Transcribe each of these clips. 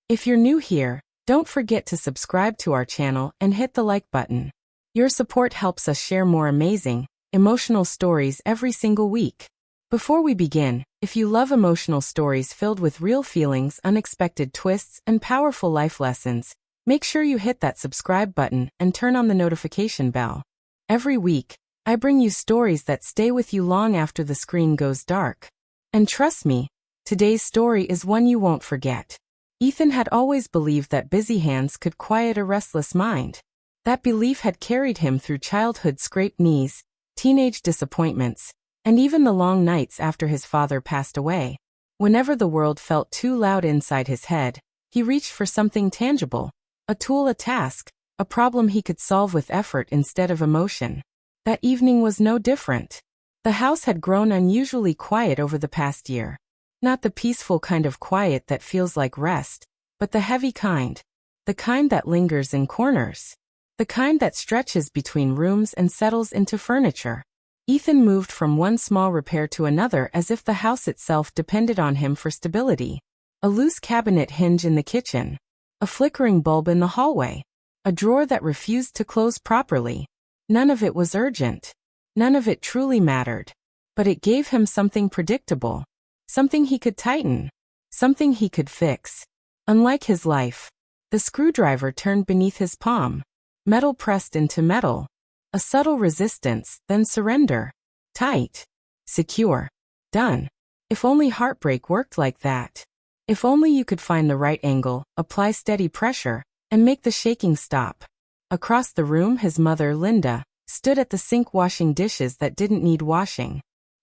If you're new here, don't forget to subscribe to our channel and hit the like button. Your support helps us share more amazing, emotional stories every single week. Before we begin, if you love emotional stories filled with real feelings, unexpected twists, and powerful life lessons, make sure you hit that subscribe button and turn on the notification bell. Every week, I bring you stories that stay with you long after the screen goes dark. And trust me, today's story is one you won't forget. Ethan had always believed that busy hands could quiet a restless mind. That belief had carried him through childhood scraped knees, teenage disappointments, and even the long nights after his father passed away. Whenever the world felt too loud inside his head, he reached for something tangible, a tool, a task, a problem he could solve with effort instead of emotion. That evening was no different. The house had grown unusually quiet over the past year. Not the peaceful kind of quiet that feels like rest, but the heavy kind. The kind that lingers in corners. The kind that stretches between rooms and settles into furniture. Ethan moved from one small repair to another as if the house itself depended on him for stability. A loose cabinet hinge in the kitchen. A flickering bulb in the hallway. A drawer that refused to close properly. None of it was urgent. None of it truly mattered. But it gave him something predictable. Something he could tighten. Something he could fix. Unlike his life, the screwdriver turned beneath his palm. Metal pressed into metal. A subtle resistance, then surrender. Tight. Secure. Done. If only heartbreak worked like that. If only you could find the right angle, apply steady pressure, and make the shaking stop. Across the room, his mother, Linda, stood at the sink washing dishes that didn't need washing.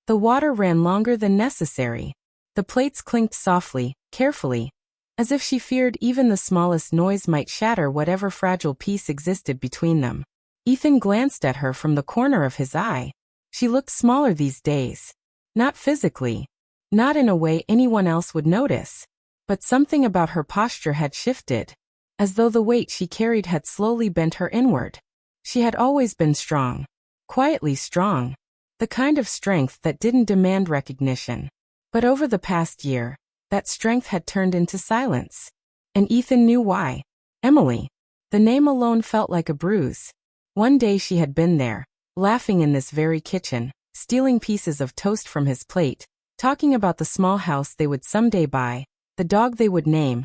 The water ran longer than necessary. The plates clinked softly, carefully, as if she feared even the smallest noise might shatter whatever fragile piece existed between them. Ethan glanced at her from the corner of his eye. She looked smaller these days. Not physically. Not in a way anyone else would notice. But something about her posture had shifted. As though the weight she carried had slowly bent her inward. She had always been strong. Quietly strong. The kind of strength that didn't demand recognition. But over the past year, that strength had turned into silence. And Ethan knew why. Emily. The name alone felt like a bruise. One day she had been there, laughing in this very kitchen, stealing pieces of toast from his plate, talking about the small house they would someday buy, the dog they would name,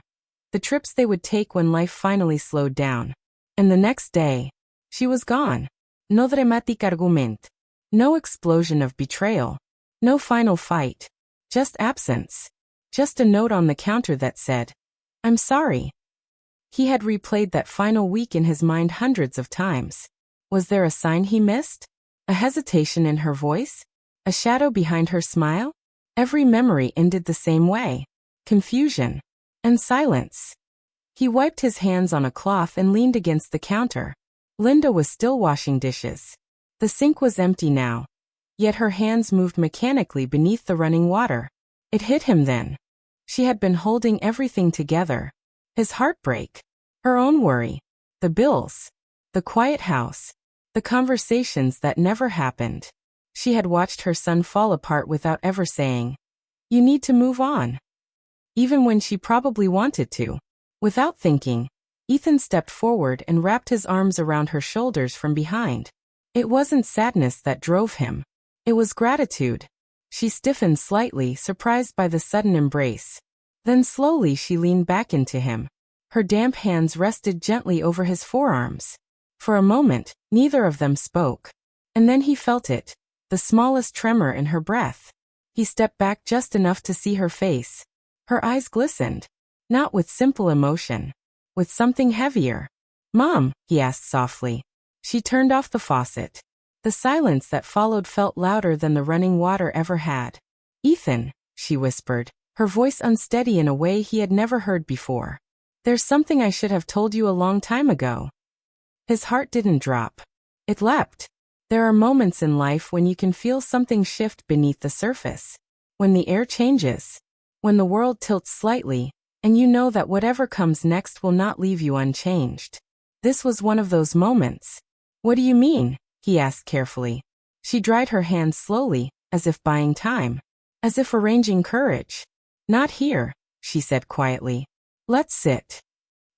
the trips they would take when life finally slowed down. And the next day, she was gone. No dramatic argument. No explosion of betrayal. No final fight. Just absence. Just a note on the counter that said, "I'm sorry." He had replayed that final week in his mind hundreds of times. Was there a sign he missed? A hesitation in her voice? A shadow behind her smile? Every memory ended the same way. Confusion. And silence. He wiped his hands on a cloth and leaned against the counter. Linda was still washing dishes. The sink was empty now. Yet her hands moved mechanically beneath the running water. It hit him then. She had been holding everything together. His heartbreak. Her own worry. The bills. The quiet house. The conversations that never happened. She had watched her son fall apart without ever saying, "You need to move on." Even when she probably wanted to. Without thinking, Ethan stepped forward and wrapped his arms around her shoulders from behind. It wasn't sadness that drove him. It was gratitude. She stiffened slightly, surprised by the sudden embrace. Then slowly she leaned back into him. Her damp hands rested gently over his forearms. For a moment, neither of them spoke. And then he felt it, the smallest tremor in her breath. He stepped back just enough to see her face. Her eyes glistened. Not with simple emotion. With something heavier. "Mom," he asked softly. She turned off the faucet. The silence that followed felt louder than the running water ever had. "Ethan," she whispered, her voice unsteady in a way he had never heard before. "There's something I should have told you a long time ago." His heart didn't drop. It leapt. There are moments in life when you can feel something shift beneath the surface. When the air changes. When the world tilts slightly, and you know that whatever comes next will not leave you unchanged. This was one of those moments. "What do you mean?" he asked carefully. She dried her hands slowly, as if buying time. As if arranging courage. "Not here," she said quietly. Let's sit.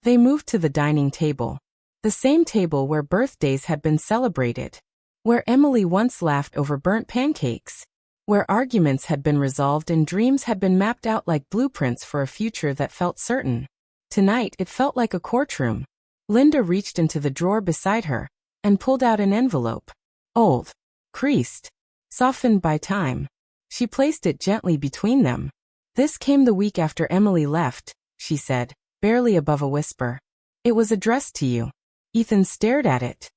They moved to the dining table. The same table where birthdays had been celebrated. Where Emily once laughed over burnt pancakes. Where arguments had been resolved and dreams had been mapped out like blueprints for a future that felt certain. Tonight it felt like a courtroom. Linda reached into the drawer beside her and pulled out an envelope. Old. Creased. Softened by time. She placed it gently between them. This came the week after Emily left, she said, barely above a whisper. It was addressed to you. Ethan stared at it.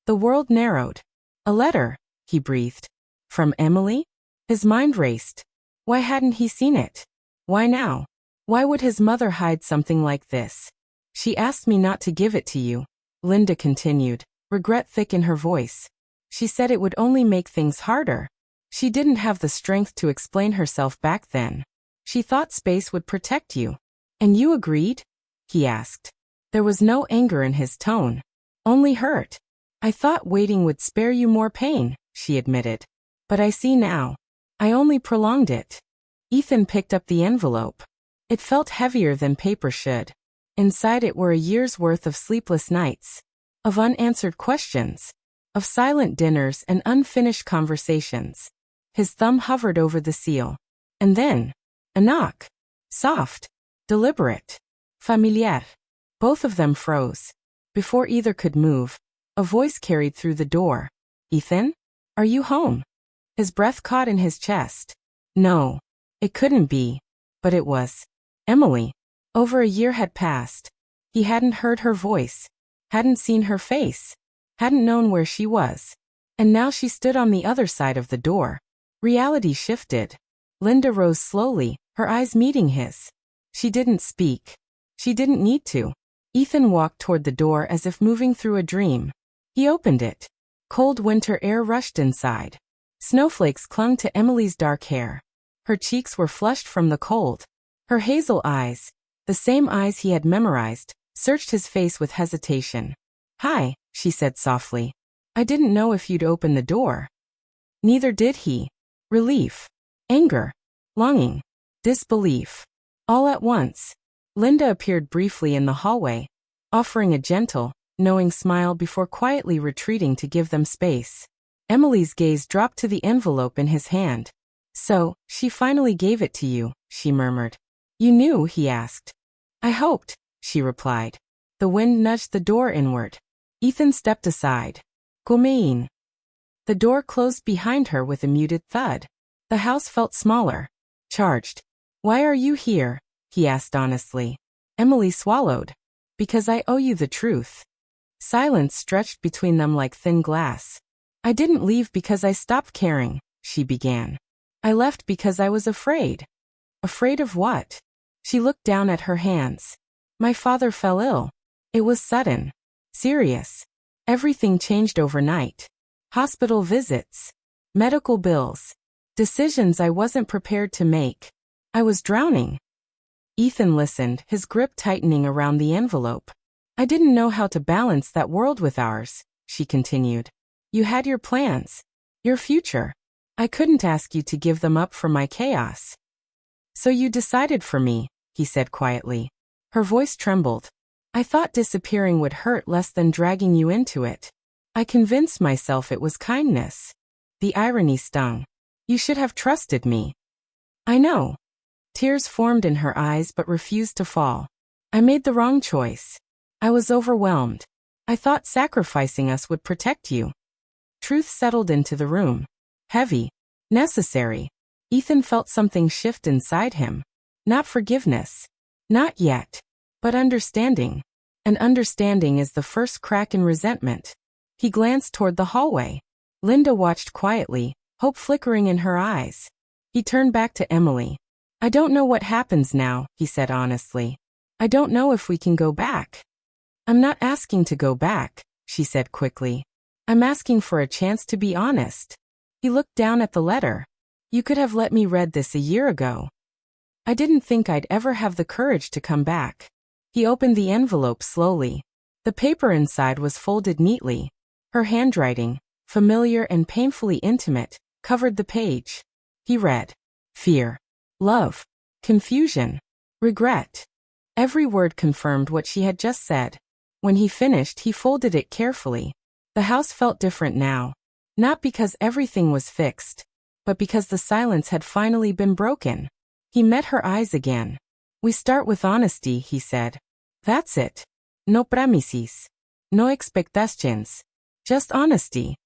The world narrowed. A letter, he breathed. From Emily? His mind raced. Why hadn't he seen it? Why now? Why would his mother hide something like this? She asked me not to give it to you, Linda continued, regret thick in her voice. She said it would only make things harder. She didn't have the strength to explain herself back then. She thought space would protect you. And you agreed? He asked. There was no anger in his tone. Only hurt. I thought waiting would spare you more pain, she admitted. But I see now. I only prolonged it. Ethan picked up the envelope. It felt heavier than paper should. Inside it were a year's worth of sleepless nights. Of unanswered questions. Of silent dinners and unfinished conversations. His thumb hovered over the seal. And then, a knock. Soft. Deliberate. Familiar. Both of them froze. Before either could move, a voice carried through the door. Ethan? Are you home? His breath caught in his chest. No. It couldn't be. But it was. Emily. Over a year had passed. He hadn't heard her voice. Hadn't seen her face. Hadn't known where she was. And now she stood on the other side of the door. Reality shifted. Linda rose slowly, her eyes meeting his. She didn't speak. She didn't need to. Ethan walked toward the door as if moving through a dream. He opened it. Cold winter air rushed inside. Snowflakes clung to Emily's dark hair. Her cheeks were flushed from the cold. Her hazel eyes, the same eyes he had memorized, searched his face with hesitation. Hi, she said softly. I didn't know if you'd open the door. Neither did he. Relief. Anger. Longing. Disbelief. All at once. Linda appeared briefly in the hallway, offering a gentle, knowing smile before quietly retreating to give them space. Emily's gaze dropped to the envelope in his hand. So, she finally gave it to you, she murmured. You knew, he asked. I hoped, she replied. The wind nudged the door inward. Ethan stepped aside. Gomein. The door closed behind her with a muted thud. The house felt smaller. Charged. Why are you here? He asked honestly. Emily swallowed. Because I owe you the truth. Silence stretched between them like thin glass. I didn't leave because I stopped caring, she began. I left because I was afraid. Afraid of what? She looked down at her hands. My father fell ill. It was sudden. Serious. Everything changed overnight. Hospital visits. Medical bills. Decisions I wasn't prepared to make. I was drowning. Ethan listened, his grip tightening around the envelope. I didn't know how to balance that world with ours, she continued. You had your plans. Your future. I couldn't ask you to give them up for my chaos. So you decided for me, he said quietly. Her voice trembled. I thought disappearing would hurt less than dragging you into it. I convinced myself it was kindness. The irony stung. You should have trusted me. I know. Tears formed in her eyes but refused to fall. I made the wrong choice. I was overwhelmed. I thought sacrificing us would protect you. Truth settled into the room. Heavy. Necessary. Ethan felt something shift inside him. Not forgiveness. Not yet. But understanding. And understanding is the first crack in resentment. He glanced toward the hallway. Linda watched quietly, hope flickering in her eyes. He turned back to Emily. I don't know what happens now, he said honestly. I don't know if we can go back. I'm not asking to go back, she said quickly. I'm asking for a chance to be honest. He looked down at the letter. You could have let me read this a year ago. I didn't think I'd ever have the courage to come back. He opened the envelope slowly. The paper inside was folded neatly. Her handwriting, familiar and painfully intimate, covered the page. He read. Fear. Love. Confusion. Regret. Every word confirmed what she had just said. When he finished, he folded it carefully. The house felt different now. Not because everything was fixed, but because the silence had finally been broken. He met her eyes again. We start with honesty, he said. That's it. No promises. No expectations. Just honesty.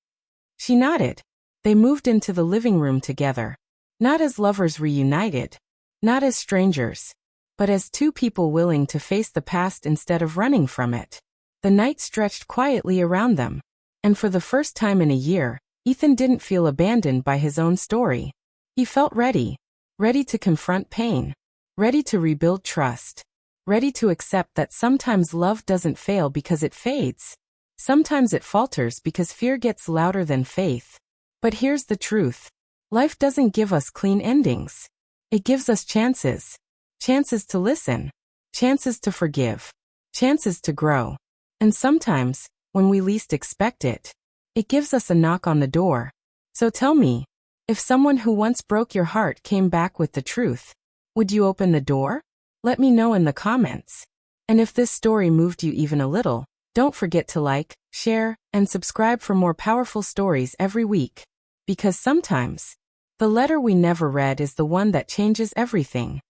She nodded. They moved into the living room together. Not as lovers reunited. Not as strangers. But as two people willing to face the past instead of running from it. The night stretched quietly around them. And for the first time in a year, Ethan didn't feel abandoned by his own story. He felt ready. Ready to confront pain. Ready to rebuild trust. Ready to accept that sometimes love doesn't fail because it fades. Sometimes it falters because fear gets louder than faith. But here's the truth. Life doesn't give us clean endings. It gives us chances. Chances to listen. Chances to forgive. Chances to grow. And sometimes, when we least expect it, it gives us a knock on the door. So tell me, if someone who once broke your heart came back with the truth, would you open the door? Let me know in the comments. And if this story moved you even a little, don't forget to like, share, and subscribe for more powerful stories every week. Because sometimes, the letter we never read is the one that changes everything.